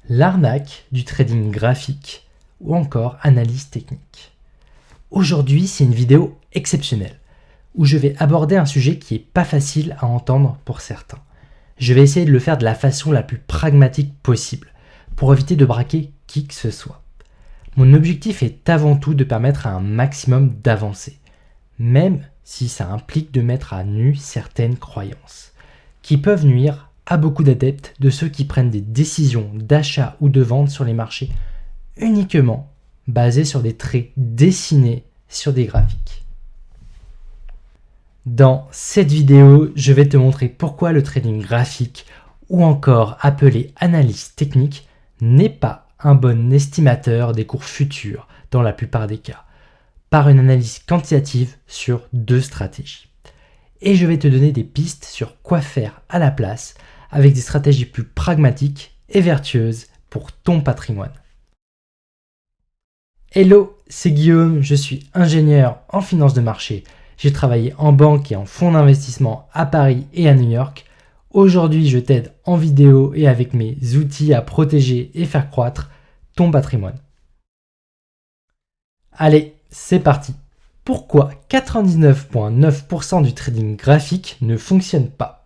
l'arnaque du trading graphique ou encore analyse technique. Aujourd'hui, c'est une vidéo exceptionnelle où je vais aborder un sujet qui n'est pas facile à entendre pour certains. Je vais essayer de le faire de la façon la plus pragmatique possible pour éviter de braquer qui que ce soit. Mon objectif est avant tout de permettre à un maximum d'avancer, même si ça implique de mettre à nu certaines croyances, qui peuvent nuire à beaucoup d'adeptes de ceux qui prennent des décisions d'achat ou de vente sur les marchés uniquement basées sur des traits dessinés sur des graphiques. Dans cette vidéo, je vais te montrer pourquoi le trading graphique, ou encore appelé analyse technique, n'est pas un bon estimateur des cours futurs dans la plupart des cas, par une analyse quantitative sur 2 stratégies. Et je vais te donner des pistes sur quoi faire à la place avec des stratégies plus pragmatiques et vertueuses pour ton patrimoine. Hello, c'est Guillaume, je suis ingénieur en finance de marché. J'ai travaillé en banque et en fonds d'investissement à Paris et à New York. Aujourd'hui, je t'aide en vidéo et avec mes outils à protéger et faire croître ton patrimoine. Allez, c'est parti. Pourquoi 99,9% du trading graphique ne fonctionne pas?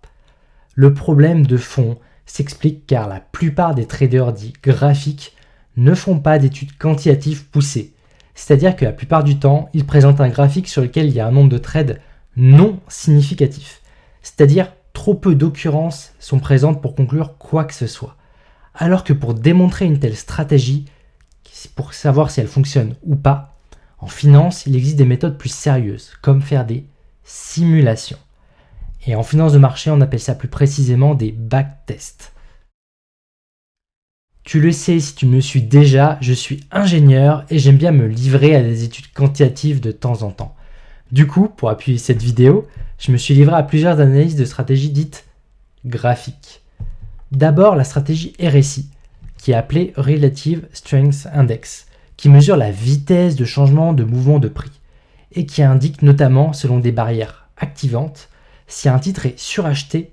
Le problème de fond s'explique car la plupart des traders dits graphiques ne font pas d'études quantitatives poussées. C'est-à-dire que la plupart du temps, ils présentent un graphique sur lequel il y a un nombre de trades non significatif. C'est-à-dire trop peu d'occurrences sont présentes pour conclure quoi que ce soit. Alors que pour démontrer une telle stratégie, pour savoir si elle fonctionne ou pas, en finance, il existe des méthodes plus sérieuses, comme faire des simulations. Et en finance de marché, on appelle ça plus précisément des backtests. Tu le sais si tu me suis déjà, je suis ingénieur et j'aime bien me livrer à des études quantitatives de temps en temps. Du coup, pour appuyer cette vidéo, je me suis livré à plusieurs analyses de stratégies dites graphiques. D'abord, la stratégie RSI, qui est appelée Relative Strength Index, qui mesure la vitesse de changement de mouvement de prix et qui indique notamment, selon des barrières activantes, si un titre est suracheté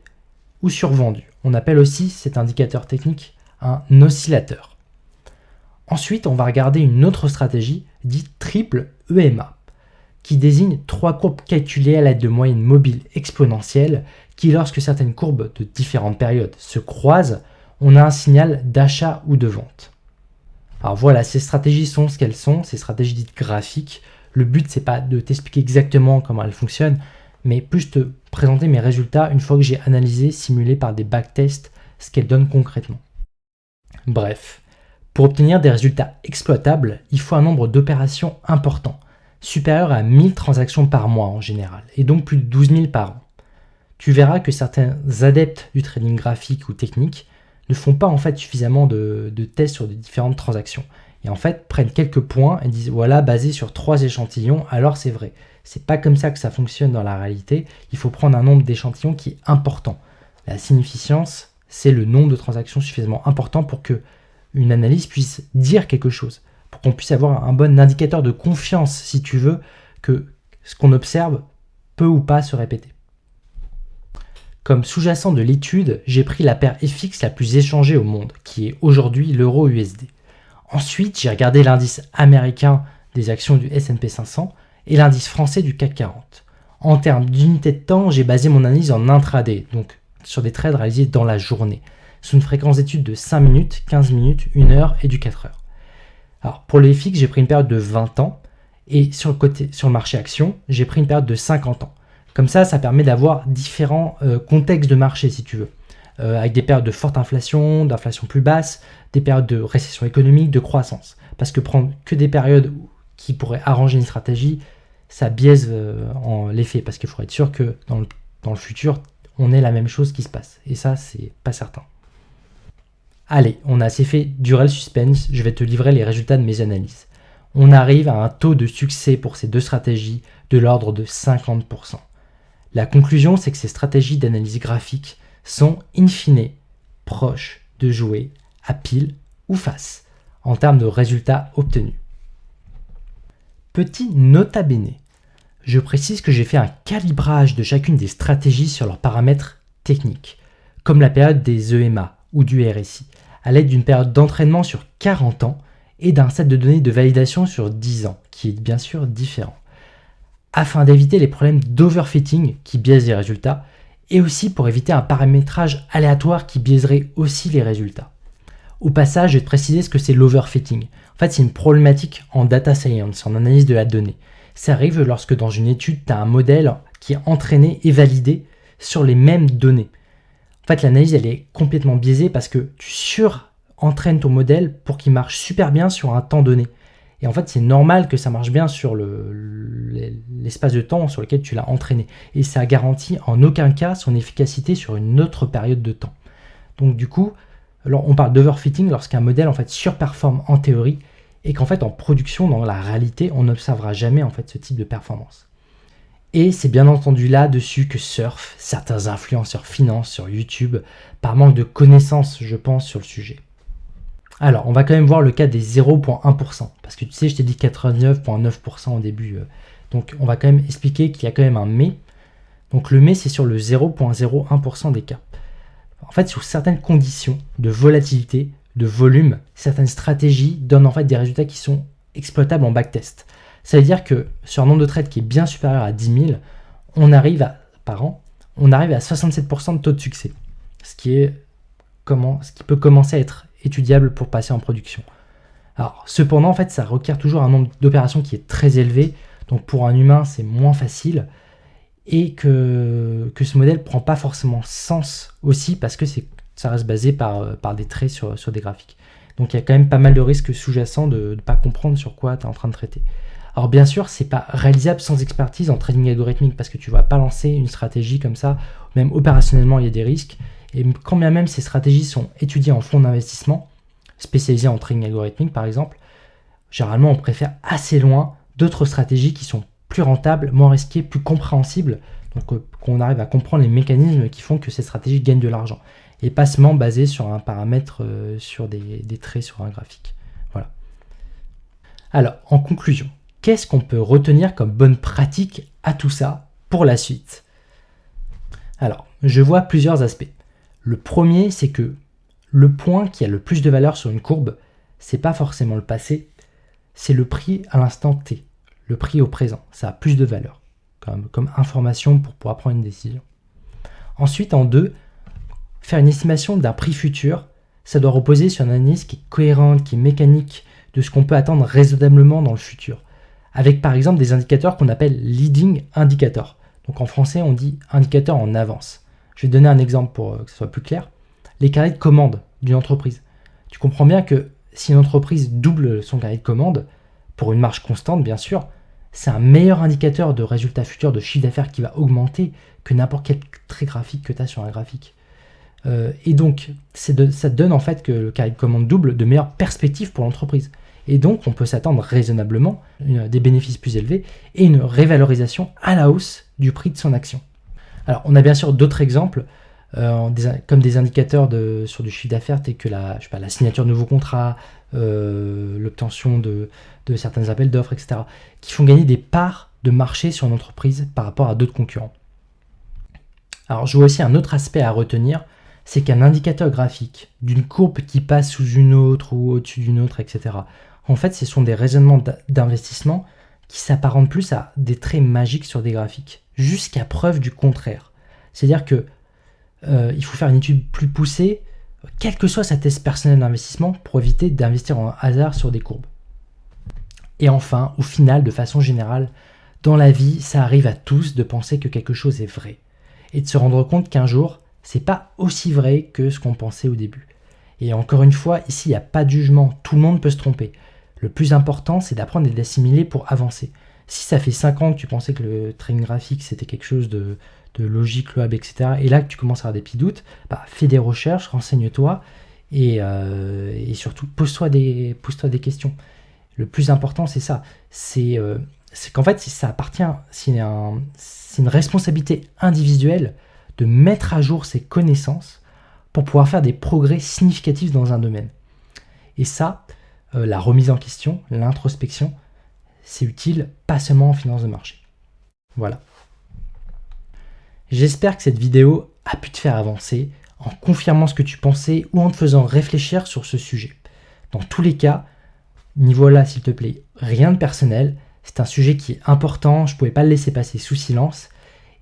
ou survendu. On appelle aussi cet indicateur technique un oscillateur. Ensuite, on va regarder une autre stratégie dite triple EMA, qui désigne 3 courbes calculées à l'aide de moyennes mobiles exponentielles qui, lorsque certaines courbes de différentes périodes se croisent, on a un signal d'achat ou de vente. Alors voilà, ces stratégies sont ce qu'elles sont, ces stratégies dites graphiques. Le but, c'est pas de t'expliquer exactement comment elles fonctionnent, mais plus te présenter mes résultats une fois que j'ai analysé, simulé par des backtests, ce qu'elles donnent concrètement. Bref, pour obtenir des résultats exploitables, il faut un nombre d'opérations important, supérieur à 1000 transactions par mois en général, et donc plus de 12 000 par an. Tu verras que certains adeptes du trading graphique ou technique ne font pas en fait suffisamment de tests sur des différentes transactions, et en fait prennent quelques points et disent voilà, basé sur 3 échantillons, alors c'est vrai. C'est pas comme ça que ça fonctionne dans la réalité, il faut prendre un nombre d'échantillons qui est important. La significance, c'est le nombre de transactions suffisamment important pour que une analyse puisse dire quelque chose, pour qu'on puisse avoir un bon indicateur de confiance, si tu veux, que ce qu'on observe peut ou pas se répéter. Comme sous-jacent de l'étude, j'ai pris la paire FX la plus échangée au monde, qui est aujourd'hui l'euro USD. Ensuite, j'ai regardé l'indice américain des actions du S&P 500 et l'indice français du CAC 40. En termes d'unité de temps, j'ai basé mon analyse en intraday, donc sur des trades réalisés dans la journée, sous une fréquence d'étude de 5 minutes, 15 minutes, 1 heure et du 4 heures. Alors pour les FX, j'ai pris une période de 20 ans et sur le marché action, j'ai pris une période de 50 ans. Comme ça permet d'avoir différents contextes de marché si tu veux, avec des périodes de forte inflation, d'inflation plus basse, des périodes de récession économique, de croissance. Parce que prendre que des périodes qui pourraient arranger une stratégie, ça biaise l'effet, parce qu'il faudrait être sûr que dans le futur, on ait la même chose qui se passe. Et ça, c'est pas certain. Allez, on a assez fait durer le suspense, je vais te livrer les résultats de mes analyses. On arrive à un taux de succès pour ces 2 stratégies de l'ordre de 50%. La conclusion, c'est que ces stratégies d'analyse graphique sont in fine proches de jouer à pile ou face en termes de résultats obtenus. Petit nota bene, je précise que j'ai fait un calibrage de chacune des stratégies sur leurs paramètres techniques, comme la période des EMA ou du RSI, à l'aide d'une période d'entraînement sur 40 ans et d'un set de données de validation sur 10 ans, qui est bien sûr différent, afin d'éviter les problèmes d'overfitting qui biaisent les résultats, et aussi pour éviter un paramétrage aléatoire qui biaiserait aussi les résultats. Au passage, je vais te préciser ce que c'est l'overfitting. En fait, c'est une problématique en data science, en analyse de la donnée. Ça arrive lorsque dans une étude, tu as un modèle qui est entraîné et validé sur les mêmes données. En fait, l'analyse, elle est complètement biaisée parce que tu surentraînes ton modèle pour qu'il marche super bien sur un temps donné. Et en fait, c'est normal que ça marche bien sur l'espace de temps sur lequel tu l'as entraîné. Et ça garantit en aucun cas son efficacité sur une autre période de temps. Donc du coup, alors on parle d'overfitting lorsqu'un modèle en fait surperforme en théorie et qu'en fait en production, dans la réalité, on n'observera jamais en fait ce type de performance. Et c'est bien entendu là-dessus que surfent certains influenceurs finance sur YouTube par manque de connaissances, je pense, sur le sujet. Alors, on va quand même voir le cas des 0,1%, parce que tu sais, je t'ai dit 89,9% au début. Donc, on va quand même expliquer qu'il y a quand même un mais. Donc, le mais, c'est sur le 0,01% des cas. En fait, sous certaines conditions de volatilité, de volume, certaines stratégies donnent en fait des résultats qui sont exploitables en backtest. Ça veut dire que sur un nombre de trades qui est bien supérieur à 10 000, par an, on arrive à 67% de taux de succès, ce qui peut commencer à être étudiable pour passer en production. Alors, cependant, en fait, ça requiert toujours un nombre d'opérations qui est très élevé, donc pour un humain, c'est moins facile, et que ce modèle ne prend pas forcément sens aussi parce que ça reste basé par des traits sur des graphiques. Donc il y a quand même pas mal de risques sous-jacents de ne pas comprendre sur quoi tu es en train de traiter. Alors bien sûr, c'est pas réalisable sans expertise en trading algorithmique parce que tu vas pas lancer une stratégie comme ça, même opérationnellement il y a des risques, et quand bien même ces stratégies sont étudiées en fonds d'investissement, spécialisés en trading algorithmique par exemple, généralement on préfère assez loin d'autres stratégies qui sont plus rentables, moins risquées, plus compréhensibles, donc qu'on arrive à comprendre les mécanismes qui font que ces stratégies gagnent de l'argent, et pas seulement basées sur un paramètre, sur des traits sur un graphique. Voilà. Alors, en conclusion, qu'est-ce qu'on peut retenir comme bonne pratique à tout ça pour la suite? Alors, je vois plusieurs aspects. Le premier, c'est que le point qui a le plus de valeur sur une courbe, c'est pas forcément le passé, c'est le prix à l'instant T, le prix au présent. Ça a plus de valeur comme information pour pouvoir prendre une décision. Ensuite, en deux, faire une estimation d'un prix futur, ça doit reposer sur une analyse qui est cohérente, qui est mécanique, de ce qu'on peut attendre raisonnablement dans le futur, avec par exemple des indicateurs qu'on appelle leading indicators. Donc en français, on dit indicateur en avance. Je vais te donner un exemple pour que ce soit plus clair. Les carnets de commande d'une entreprise. Tu comprends bien que si une entreprise double son carnet de commande, pour une marge constante bien sûr, c'est un meilleur indicateur de résultats futurs, de chiffre d'affaires qui va augmenter que n'importe quel trait graphique que tu as sur un graphique. Et donc, ça te donne en fait que le carnet de commande double de meilleures perspectives pour l'entreprise. Et donc, on peut s'attendre raisonnablement des bénéfices plus élevés et une révalorisation à la hausse du prix de son action. Alors, on a bien sûr d'autres exemples, comme des indicateurs sur du chiffre d'affaires, tels que la signature de nouveaux contrats, l'obtention de certains appels d'offres, etc., qui font gagner des parts de marché sur une entreprise par rapport à d'autres concurrents. Alors, je vois aussi un autre aspect à retenir, c'est qu'un indicateur graphique d'une courbe qui passe sous une autre ou au-dessus d'une autre, etc., en fait, ce sont des raisonnements d'investissement qui s'apparentent plus à des traits magiques sur des graphiques, jusqu'à preuve du contraire. C'est-à-dire que il faut faire une étude plus poussée, quelle que soit sa thèse personnelle d'investissement, pour éviter d'investir en hasard sur des courbes. Et enfin, au final, de façon générale, dans la vie, ça arrive à tous de penser que quelque chose est vrai, et de se rendre compte qu'un jour, c'est pas aussi vrai que ce qu'on pensait au début. Et encore une fois, ici, il n'y a pas de jugement, tout le monde peut se tromper. Le plus important, c'est d'apprendre et d'assimiler pour avancer. Si ça fait 5 ans que tu pensais que le trading graphique, c'était quelque chose de logique, louable, etc., et là que tu commences à avoir des petits doutes, fais des recherches, renseigne-toi, et surtout, pose-toi des questions. Le plus important, c'est ça. C'est qu'en fait, ça appartient, c'est une responsabilité individuelle de mettre à jour ses connaissances pour pouvoir faire des progrès significatifs dans un domaine. Et ça, la remise en question, l'introspection, c'est utile pas seulement en finance de marché. Voilà. J'espère que cette vidéo a pu te faire avancer en confirmant ce que tu pensais ou en te faisant réfléchir sur ce sujet. Dans tous les cas, n'y voilà s'il te plaît rien de personnel, c'est un sujet qui est important, je ne pouvais pas le laisser passer sous silence,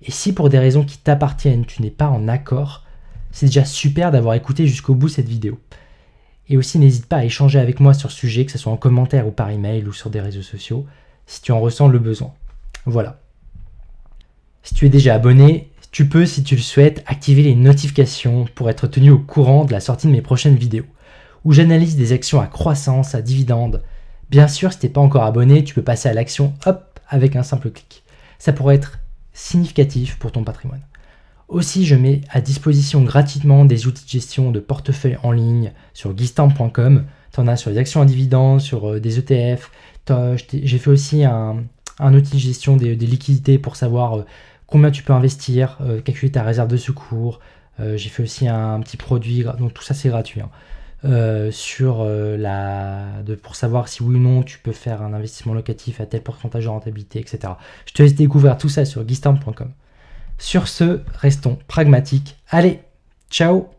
et si pour des raisons qui t'appartiennent tu n'es pas en accord, c'est déjà super d'avoir écouté jusqu'au bout cette vidéo. Et aussi n'hésite pas à échanger avec moi sur ce sujet, que ce soit en commentaire ou par email ou sur des réseaux sociaux, si tu en ressens le besoin. Voilà. Si tu es déjà abonné, tu peux, si tu le souhaites, activer les notifications pour être tenu au courant de la sortie de mes prochaines vidéos, où j'analyse des actions à croissance, à dividendes. Bien sûr, si tu n'es pas encore abonné, tu peux passer à l'action, hop, avec un simple clic. Ça pourrait être significatif pour ton patrimoine. Aussi, je mets à disposition gratuitement des outils de gestion de portefeuille en ligne sur guistamp.com. Tu en as sur les actions à dividendes, sur des ETF. J'ai fait aussi un outil de gestion des liquidités pour savoir combien tu peux investir, calculer ta réserve de secours. J'ai fait aussi un petit produit, donc tout ça c'est gratuit, pour savoir si oui ou non tu peux faire un investissement locatif à tel pourcentage de rentabilité, etc. Je te laisse découvrir tout ça sur guistamp.com. Sur ce, restons pragmatiques. Allez, ciao!